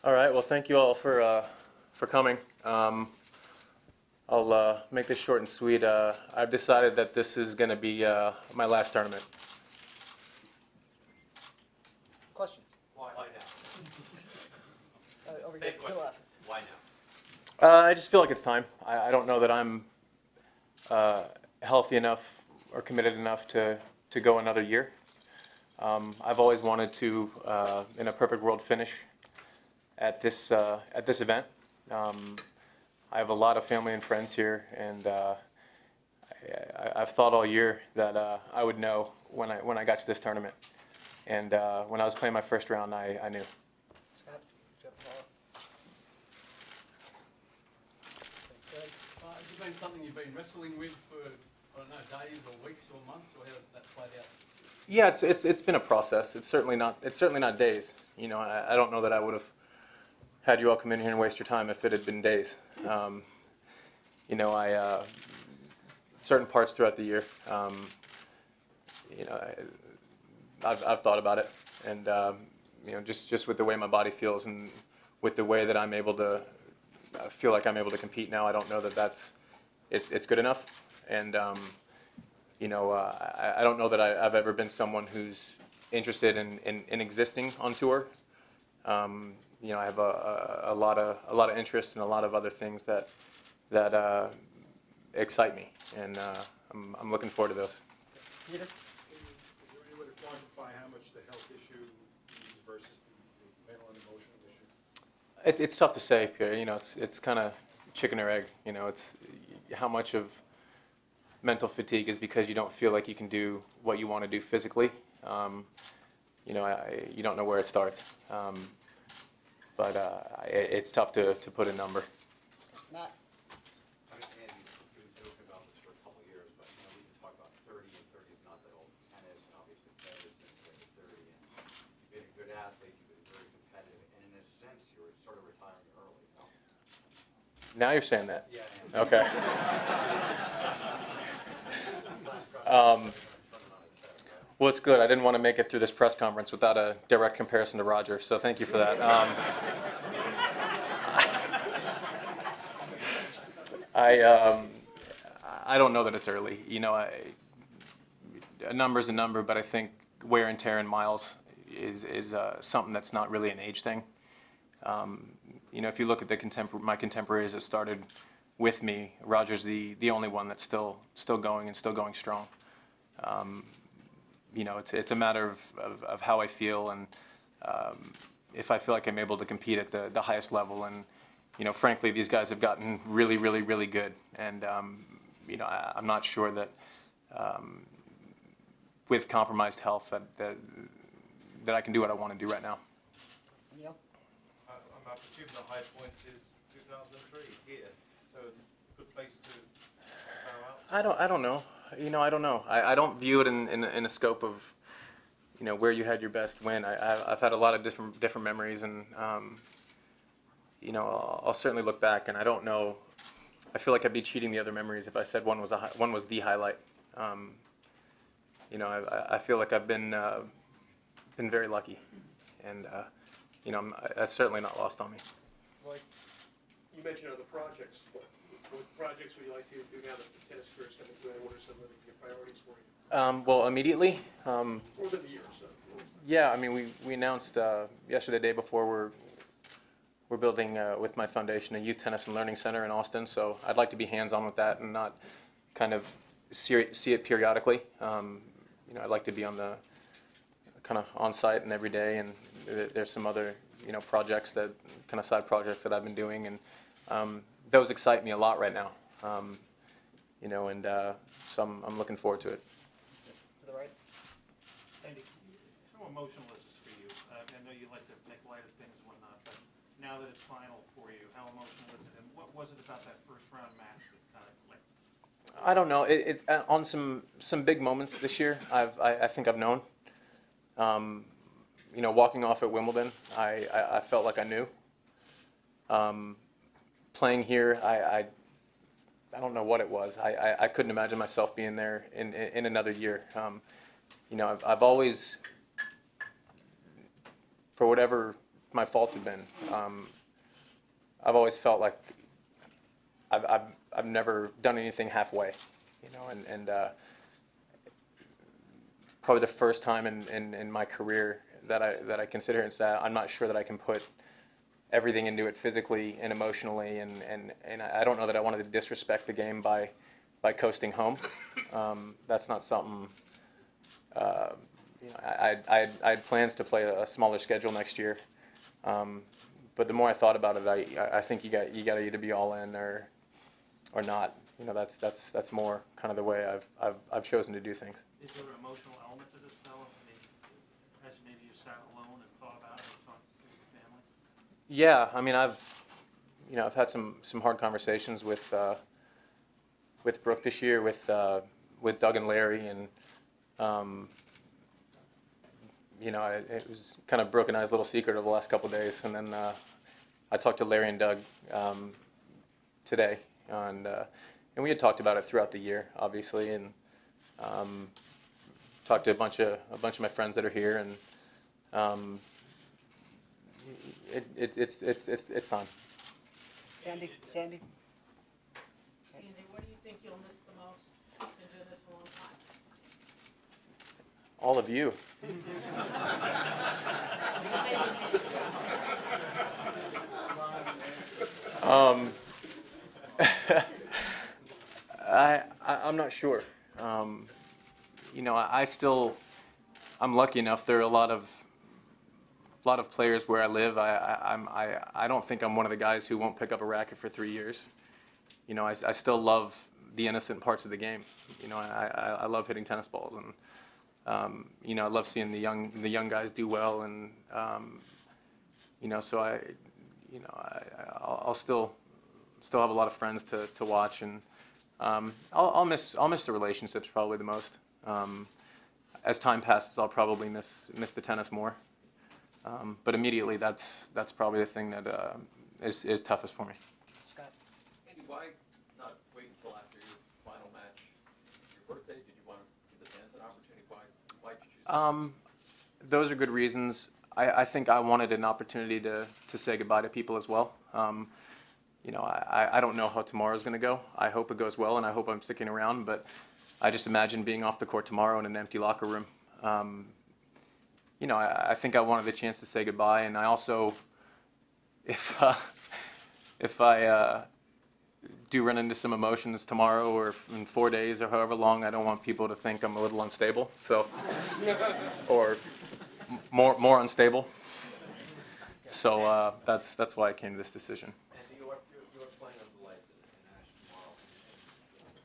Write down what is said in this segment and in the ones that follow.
All right. Well, thank you all for coming. I'll make this short and sweet. I've decided that this is going to be my last tournament. Questions? Why now? Over here to the left. Why now? I just feel like it's time. I don't know that I'm healthy enough or committed enough to go another year. I've always wanted to, in a perfect world, finish at this event. I have a lot of family and friends here, and I've thought all year that I would know when I got to this tournament. And when I was playing my first round, I knew. Scott, do you have a follow-up? Has it been something you've been wrestling with for, I don't know, days or weeks or months, or how has that played out? Yeah, it's been a process. It's certainly not days. You know, I don't know that I would have had you all come in here and waste your time if it had been days. You know, certain parts throughout the year, you know, I've thought about it, and you know, just with the way my body feels and with the way that I'm able to feel like I'm able to compete now, I don't know that it's good enough. And you know, I don't know that I've ever been someone who's interested in existing on tour. You know, I have a lot of interests and a lot of other things that excite me, and I'm looking forward to those. Peter? Is there any way to quantify how much the health issue is versus the mental and emotional issue? It's tough to say, Pierre. You know, it's kind of chicken or egg. You know, it's how much of mental fatigue is because you don't feel like you can do what you want to do physically. You know, you don't know where it starts. But it's tough to put a number. Matt? I mean, Andy, you've been joking about this for a couple of years, but you know, we can talk about 30, and 30 is not that old in tennis, and obviously players been playing at 30, and you've been a good athlete, you've been very competitive, and in a sense, you were sort of retiring early, no? Now you're saying that. Yeah, I am. Okay. Well, it's good. I didn't want to make it through this press conference without a direct comparison to Roger, so thank you for that. I don't know that it's early. You know, a number's a number, but I think wear and tear in miles is something that's not really an age thing. You know, if you look at my contemporaries that started with me, Roger's the only one that's still going and still going strong. You know, it's a matter of how I feel, and if I feel like I'm able to compete at the highest level. And you know, frankly, these guys have gotten really, really, really good. And you know, I'm not sure that with compromised health that I can do what I want to do right now. Neil? I'm up to the high point is 2003 here, so good place to bow out. I don't know. You know, I don't know. I don't view it in a scope of, you know, where you had your best win. I've had a lot of different memories, and you know, I'll certainly look back, and I don't know. I feel like I'd be cheating the other memories if I said one was the highlight. You know, I feel like I've been very lucky, and you know, that's certainly not lost on me. Like, you mentioned other projects. What projects would you like to do now that the tennis career is coming to an end? What are some of your priorities for you? Well, immediately. More than a year, so. Yeah, I mean, we announced yesterday, the day before, we're building with my foundation a youth tennis and learning center in Austin. So I'd like to be hands-on with that and not kind of see it periodically. You know, I'd like to be on the kind of on site and every day. And there's some other, you know, projects that kind of side projects that I've been doing, and those excite me a lot right now. You know, and so I'm looking forward to it. To the right? Andy, how emotional is this for you? I know you like to make light of things and whatnot, but now that it's final for you, how emotional is it? And what was it about that first round match that kind of clicked? I don't know. On some big moments this year, I think I've known. You know, walking off at Wimbledon, I felt like I knew. Playing here, I don't know what it was. I couldn't imagine myself being there in another year. You know, I've always, for whatever my faults have been. I've always felt like I've never done anything halfway, you know, and probably the first time in my career that I consider and say I'm not sure that I can put everything into it physically and emotionally, and I don't know that I wanted to disrespect the game by coasting home. That's not something. You know, I had plans to play a smaller schedule next year, but the more I thought about it, I think you got to either be all in or not. You know, that's more kind of the way I've chosen to do things. Is there an emotional element to this, though? I mean, as maybe you sat alone and thought about it and talked to your family? Yeah, I mean, I've had some hard conversations with Brooke this year, with Doug and Larry, and you know, it was kind of Brooke and I's little secret over the last couple of days, and then I talked to Larry and Doug today, and we had talked about it throughout the year, obviously, and talked to a bunch of my friends that are here, and it's fun. Sandy? Andy, what do you think you'll miss the most? You've been doing this a long time. All of you. I'm not sure. You know, I'm lucky enough. There are a lot of players where I live. I don't think I'm one of the guys who won't pick up a racket for 3 years. You know, I still love the innocent parts of the game. You know, I love hitting tennis balls, and you know, I love seeing the young guys do well, and you know, so I'll still have a lot of friends to watch, and I'll miss the relationships probably the most. As time passes, I'll probably miss the tennis more. But immediately, that's probably the thing that is toughest for me. Scott? Andy, why not wait until after your final match, your birthday? Did you want to give the fans an opportunity? Why did you choose? Those are good reasons. I think I wanted an opportunity to say goodbye to people as well. You know, I don't know how tomorrow's going to go. I hope it goes well, and I hope I'm sticking around. But I just imagine being off the court tomorrow in an empty locker room. You know, I think I wanted the chance to say goodbye, and I also, if I do run into some emotions tomorrow or in 4 days or however long, I don't want people to think I'm a little unstable, so, or more unstable. So that's why I came to this decision. Andy, you are playing under the lights in Ash tomorrow, and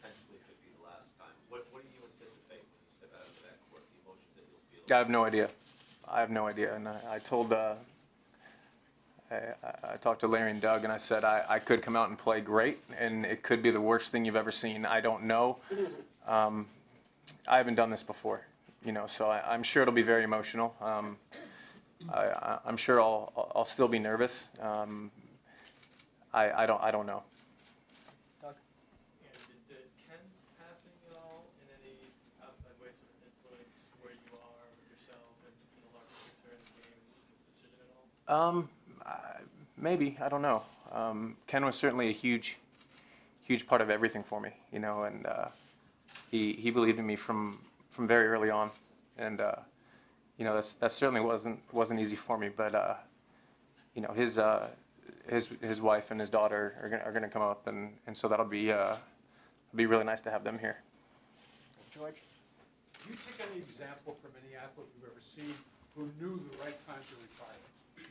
potentially could be the last time. What do you anticipate when you step out into that court? The emotions that you'll feel? I have no idea. And I told, I talked to Larry and Doug, and I said I could come out and play great, and it could be the worst thing you've ever seen. I don't know. I haven't done this before, you know, so I'm sure it'll be very emotional. I'm sure I'll still be nervous. I don't know. Doug? Did Ken's passing at all in any outside way sort of influence where you are with yourself and in the larger picture in the game, this decision at all? Maybe, I don't know. Ken was certainly a huge part of everything for me, you know, and he believed in me from very early on, and you know, that certainly wasn't easy for me, but you know, his wife and his daughter are going to come up, and so that'll be really nice to have them here. George? Do you take any example from any athlete you've ever seen who knew the right time to retire?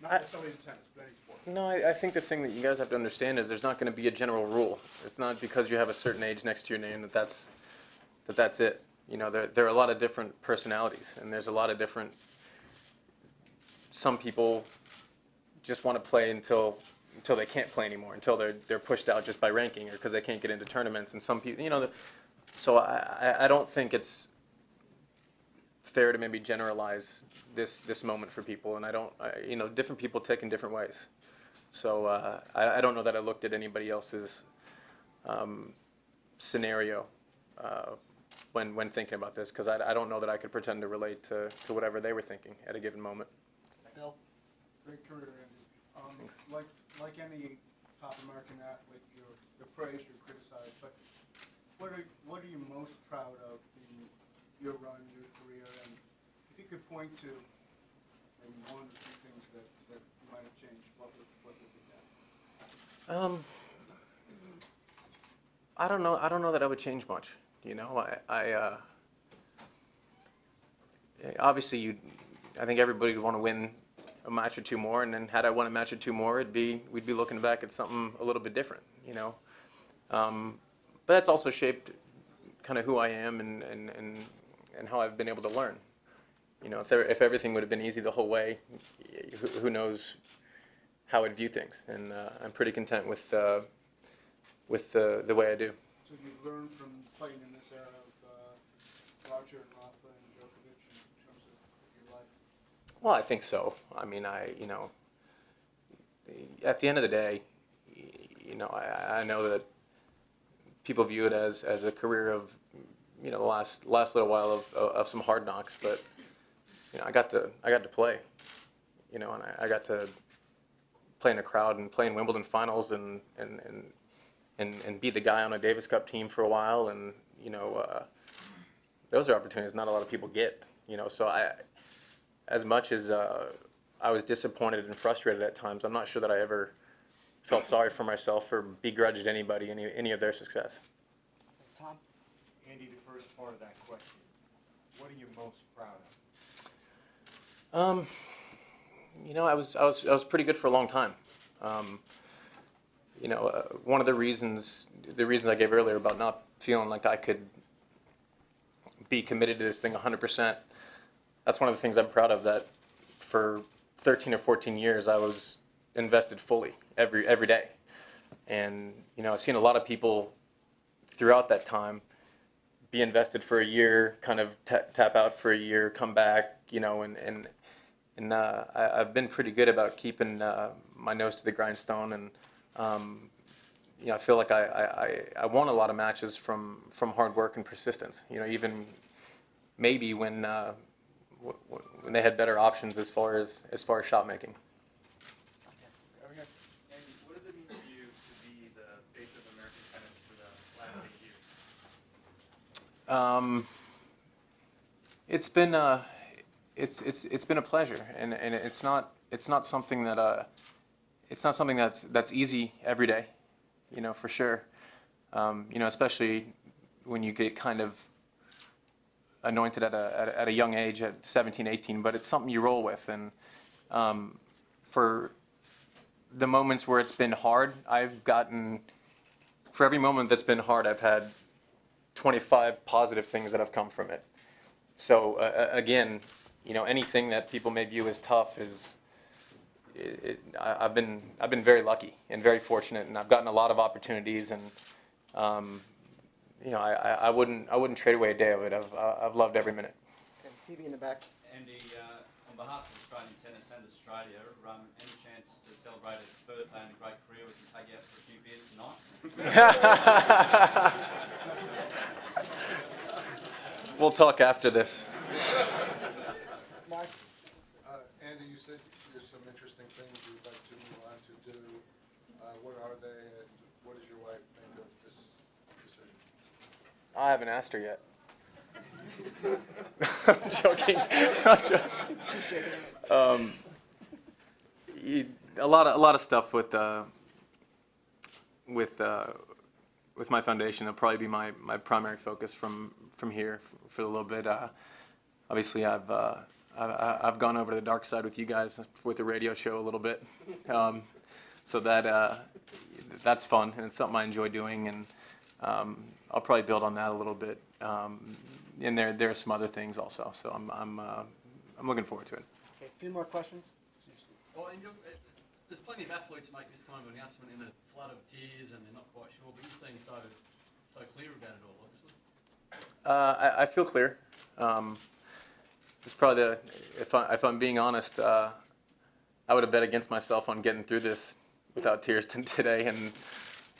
Not necessarily in tennis, but any sport. No, I think the thing that you guys have to understand is there's not going to be a general rule. It's not because you have a certain age next to your name that's it. You know, there are a lot of different personalities, and there's a lot of different. Some people just want to play until they can't play anymore, until they're pushed out just by ranking or because they can't get into tournaments. And some people, you know, so I don't think it's fair to maybe generalize this moment for people, and you know, different people take in different ways. So I don't know that I looked at anybody else's scenario when thinking about this, because I don't know that I could pretend to relate to whatever they were thinking at a given moment. Bill? Great career, Andy. Thanks. Like any top American athlete, you're praised, you're criticized, but what are you most proud of in your run, your career, and if you could point to maybe one or two things that you might have changed, what would be that? I don't know. I don't know that I would change much. You know, obviously I think everybody would want to win a match or two more, and then had I won a match or two more, we'd be looking back at something a little bit different. You know, but that's also shaped kind of who I am and how I've been able to learn. You know, if everything would have been easy the whole way, who knows how I'd view things. And I'm pretty content with the way I do. So you've learned from playing in this era of Roger and Rafa and Djokovic in terms of your life? Well, I think so. I mean, at the end of the day, you know, I know that people view it as a career of, you know, the last little while of some hard knocks, but you know, I got to play, you know, and I got to play in a crowd and play in Wimbledon finals and be the guy on a Davis Cup team for a while, and you know, those are opportunities not a lot of people get, you know. So as much as I was disappointed and frustrated at times, I'm not sure that I ever felt sorry for myself or begrudged anybody any of their success. Tom? Andy, the first part of that question, what are you most proud of? You know, I was pretty good for a long time. You know, one of the reasons I gave earlier about not feeling like I could be committed to this thing 100%, that's one of the things I'm proud of, that for 13 or 14 years I was invested fully every day. And you know, I've seen a lot of people throughout that time be invested for a year, kind of tap out for a year, come back, you know, and I've been pretty good about keeping my nose to the grindstone, and you know, I feel like I won a lot of matches from hard work and persistence. You know, even maybe when they had better options as far as shot making. Over here. Andy, what does it mean to you to be the face of American tennis for the last 8 years? It's been a pleasure, and it's not something that's easy every day, you know, for sure. You know, especially when you get kind of anointed at a young age, at 17, 18, but it's something you roll with. And for the moments where it's been hard, for every moment that's been hard, I've had 25 positive things that have come from it. So again, you know, anything that people may view as tough I've been very lucky and very fortunate, and I've gotten a lot of opportunities, and you know, I wouldn't trade away a day of it. I've loved every minute. Okay, TV in the back. Andy, on behalf of Australian Tennis and Australia, any chance to celebrate a birthday and a great career, we can take you out for a few beers tonight? We'll talk after this. Mark? Andy, you said there's some interesting things you'd like to move on to do. What are they, and what does your wife think of this decision? I haven't asked her yet. I'm joking. I'm joking. A lot of stuff with my foundation. It'll probably be my primary focus from here for a little bit. Obviously, I've gone over to the dark side with you guys with the radio show a little bit, so that's fun, and it's something I enjoy doing, and I'll probably build on that a little bit. And there are some other things also, so I'm looking forward to it. Okay, a few more questions. Well, there's plenty of athletes who make this kind of announcement in a flood of tears and they're not quite sure, but you seem so clear about it all, obviously. I feel clear. It's probably if I'm being honest, I would have bet against myself on getting through this without tears today, and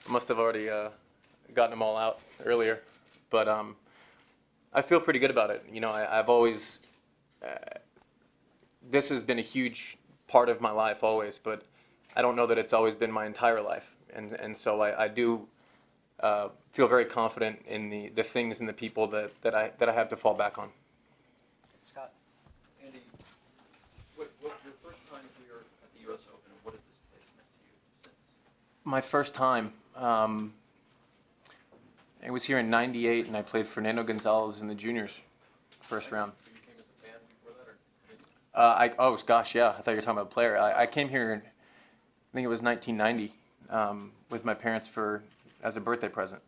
I must have already gotten them all out earlier. But I feel pretty good about it. You know, I've always this has been a huge part of my life always, but I don't know that it's always been my entire life. And so I do feel very confident in the things and the people that I have to fall back on. Scott? Andy, what your first time here at the U.S. Open, and what has this place meant to you since? My first time, it was here in '98, and I played Fernando Gonzalez in the juniors, first round. So you came as a fan before that, or? Oh gosh, yeah. I thought you were talking about a player. I came here, I think it was 1990, with my parents as a birthday present,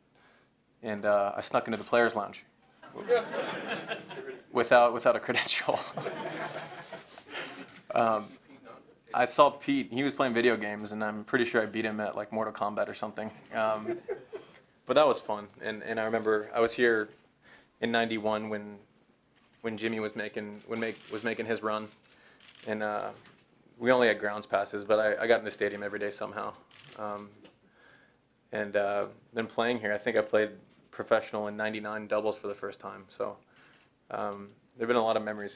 and I snuck into the players' lounge without a credential. I saw Pete. He was playing video games, and I'm pretty sure I beat him at like Mortal Kombat or something. But that was fun, and I remember I was here in '91 when Jimmy was making his run, and we only had grounds passes, but I got in the stadium every day somehow. And then playing here, I think I played professional in '99 doubles for the first time. So there've been a lot of memories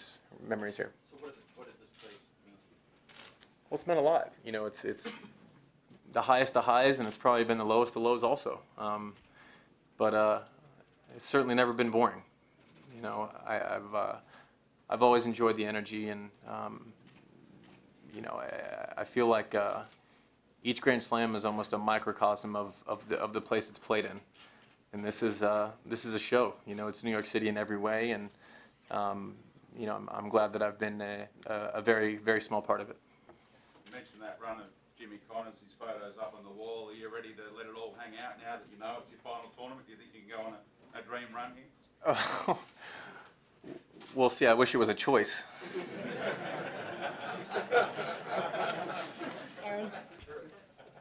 here. So what does this place mean to you? Well, it's meant a lot. You know, it's the highest of highs, and it's probably been the lowest of lows also. But it's certainly never been boring. You know, I've always enjoyed the energy, and you know, I feel like each Grand Slam is almost a microcosm of the place it's played in, and this is a show. You know, it's New York City in every way, and you know, I'm glad that I've been a very, very small part of it. You mentioned that run of Jimmy Connors, his photos up on the wall. Are you ready to let it all hang out now that you know it's your final tournament? Do you think you can go on a dream run here? We'll see. I wish it was a choice. Aaron?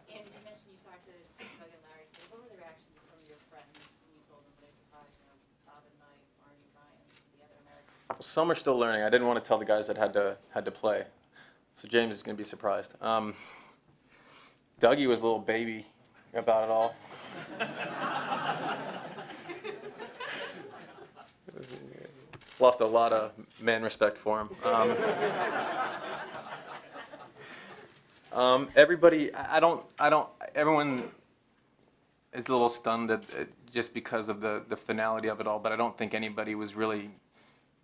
Andy, you mentioned you talked to Doug and Larry today. What were the reactions from your friends when you told them they surprised, you know, Bob and Knight, Arnie, Ryan, the other Americans? Some are still learning. I didn't want to tell the guys that had to play, so James is going to be surprised. Dougie was a little baby about it all. Lost a lot of man respect for him. Everybody, everyone is a little stunned just because of the finality of it all, but I don't think anybody was really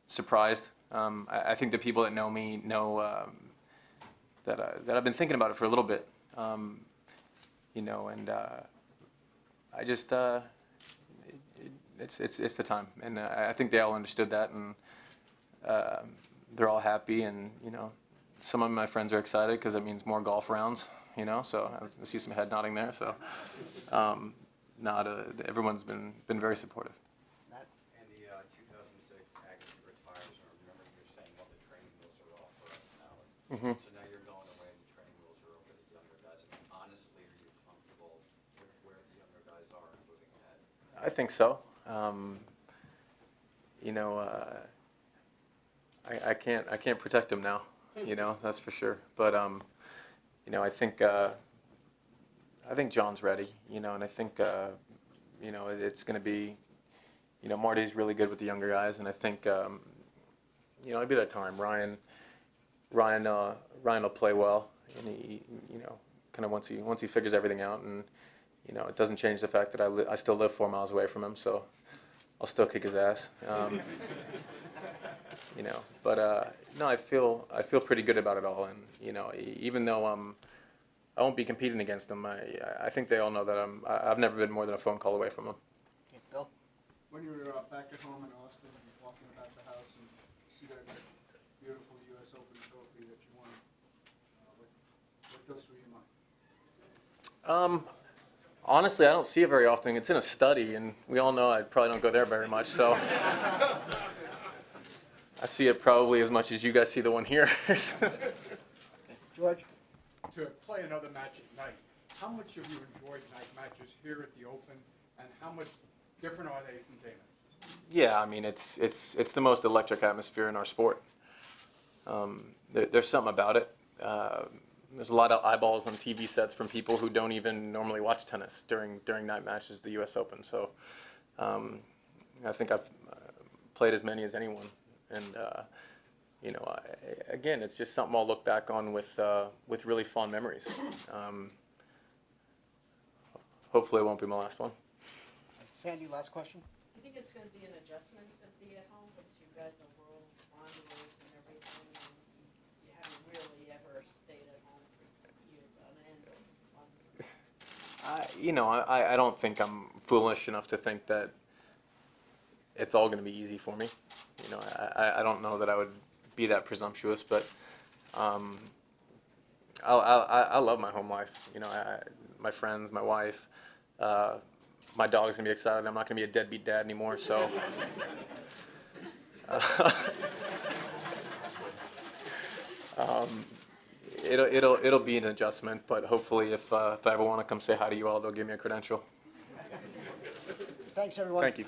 surprised. I think the people that know me know that I've been thinking about it for a little bit, you know, and I just it's the time, and I think they all understood that, and they're all happy, and you know, some of my friends are excited because it means more golf rounds, you know. So I see some head nodding there. So everyone's been very supportive. Matt? And the 2006 Agassi retires, and I remember you were saying, well, the training wheels are off for us now. Mm-hmm. So now you're going away and the training wheels are over the younger guys. I mean, honestly, are you comfortable with where the younger guys are and moving ahead? I think so. You know, I can't protect him now. You know, that's for sure. But you know, I think John's ready. You know, and I think you know, it's going to be, you know, Marty's really good with the younger guys, and I think you know, it'll be that time. Ryan will play well, and he, you know, kind of once he figures everything out, and you know, it doesn't change the fact that I still live 4 miles away from him, so I'll still kick his ass. You know, but no, I feel pretty good about it all, and you know, even though I won't be competing against him, I think they all know that I've never been more than a phone call away from him. Okay, Bill? When you were back at home in Austin, walking about the house and see that beautiful U.S. Open trophy that you won, what goes through your mind? Honestly, I don't see it very often. It's in a study, and we all know I probably don't go there very much, so I see it probably as much as you guys see the one here. George? To play another match at night, how much have you enjoyed night matches here at the Open, and how much different are they from day matches? Yeah, I mean, it's the most electric atmosphere in our sport. There's something about it. There's a lot of eyeballs on TV sets from people who don't even normally watch tennis during night matches at the U.S. Open. So I think I've played as many as anyone, and you know, again, it's just something I'll look back on with really fond memories. Hopefully, it won't be my last one. Sandy, last question? I think it's going to be an adjustment to be at home because you guys are world wanderers and everything, and you haven't really ever stayed at home for years on end. You know, I don't think I'm foolish enough to think that it's all going to be easy for me. You know, I don't know that I would be that presumptuous, but I love my home life. You know, my friends, my wife, my dog's going to be excited. I'm not going to be a deadbeat dad anymore, so. It'll be an adjustment, but hopefully if I ever want to come say hi to you all, they'll give me a credential. Thanks, everyone. Thank you.